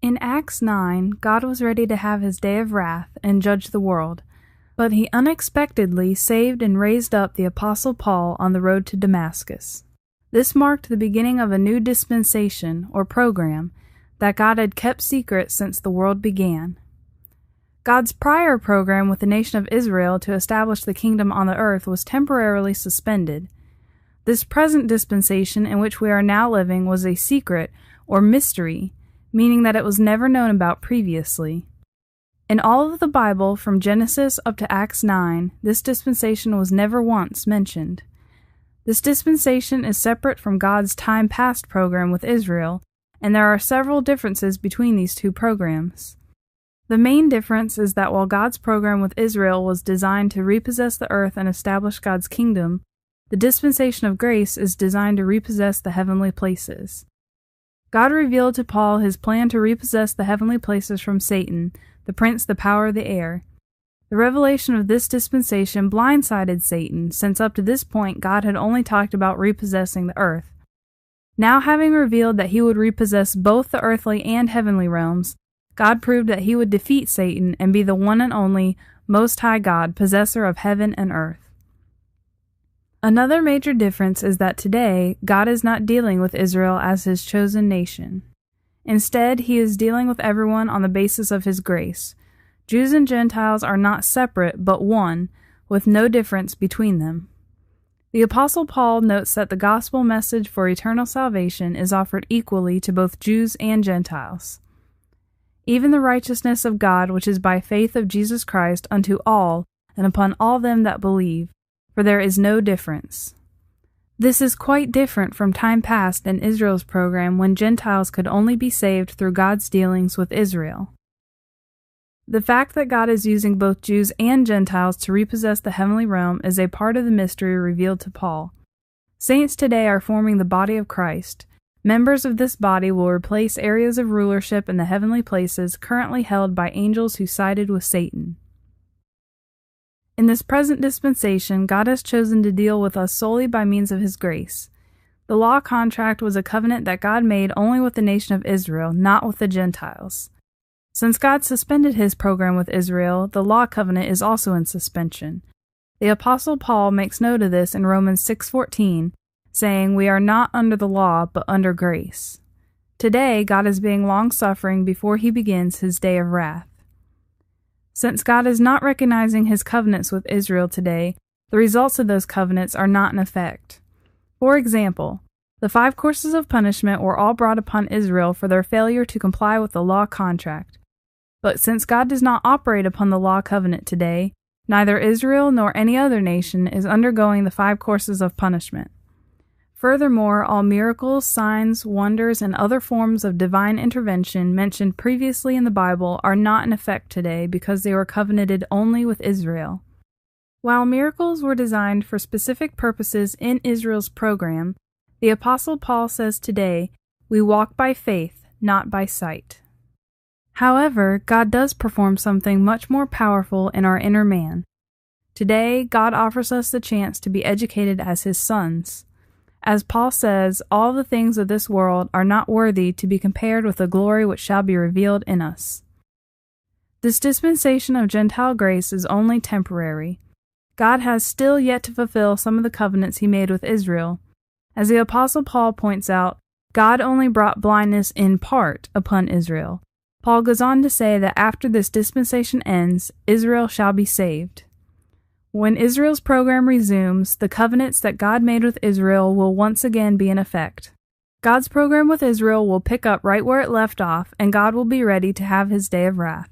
In Acts 9, God was ready to have his day of wrath and judge the world, but he unexpectedly saved and raised up the Apostle Paul on the road to Damascus. This marked the beginning of a new dispensation, or program, that God had kept secret since the world began. God's prior program with the nation of Israel to establish the kingdom on the earth was temporarily suspended. This present dispensation in which we are now living was a secret, or mystery, meaning that it was never known about previously. In all of the Bible, from Genesis up to Acts 9, this dispensation was never once mentioned. This dispensation is separate from God's time past program with Israel, and there are several differences between these two programs. The main difference is that while God's program with Israel was designed to repossess the earth and establish God's kingdom, the dispensation of grace is designed to repossess the heavenly places. God revealed to Paul his plan to repossess the heavenly places from Satan, the prince, the power of the air. The revelation of this dispensation blindsided Satan, since up to this point God had only talked about repossessing the earth. Now, having revealed that he would repossess both the earthly and heavenly realms, God proved that he would defeat Satan and be the one and only Most High God, possessor of heaven and earth. Another major difference is that today, God is not dealing with Israel as his chosen nation. Instead, he is dealing with everyone on the basis of his grace. Jews and Gentiles are not separate, but one, with no difference between them. The Apostle Paul notes that the gospel message for eternal salvation is offered equally to both Jews and Gentiles. Even the righteousness of God, which is by faith of Jesus Christ, unto all, and upon all them that believe, for there is no difference. This is quite different from time past in Israel's program when Gentiles could only be saved through God's dealings with Israel. The fact that God is using both Jews and Gentiles to repossess the heavenly realm is a part of the mystery revealed to Paul. Saints today are forming the body of Christ. Members of this body will replace areas of rulership in the heavenly places currently held by angels who sided with Satan. In this present dispensation, God has chosen to deal with us solely by means of his grace. The law contract was a covenant that God made only with the nation of Israel, not with the Gentiles. Since God suspended his program with Israel, the law covenant is also in suspension. The Apostle Paul makes note of this in Romans 6:14, saying, "We are not under the law, but under grace." Today, God is being long-suffering before he begins his day of wrath. Since God is not recognizing his covenants with Israel today, the results of those covenants are not in effect. For example, the 5 courses of punishment were all brought upon Israel for their failure to comply with the law contract. But since God does not operate upon the law covenant today, neither Israel nor any other nation is undergoing the 5 courses of punishment. Furthermore, all miracles, signs, wonders, and other forms of divine intervention mentioned previously in the Bible are not in effect today because they were covenanted only with Israel. While miracles were designed for specific purposes in Israel's program, the Apostle Paul says today, "We walk by faith, not by sight." However, God does perform something much more powerful in our inner man. Today, God offers us the chance to be educated as his sons. As Paul says, all the things of this world are not worthy to be compared with the glory which shall be revealed in us. This dispensation of Gentile grace is only temporary. God has still yet to fulfill some of the covenants he made with Israel. As the Apostle Paul points out, God only brought blindness in part upon Israel. Paul goes on to say that after this dispensation ends, Israel shall be saved. When Israel's program resumes, the covenants that God made with Israel will once again be in effect. God's program with Israel will pick up right where it left off, and God will be ready to have his day of wrath.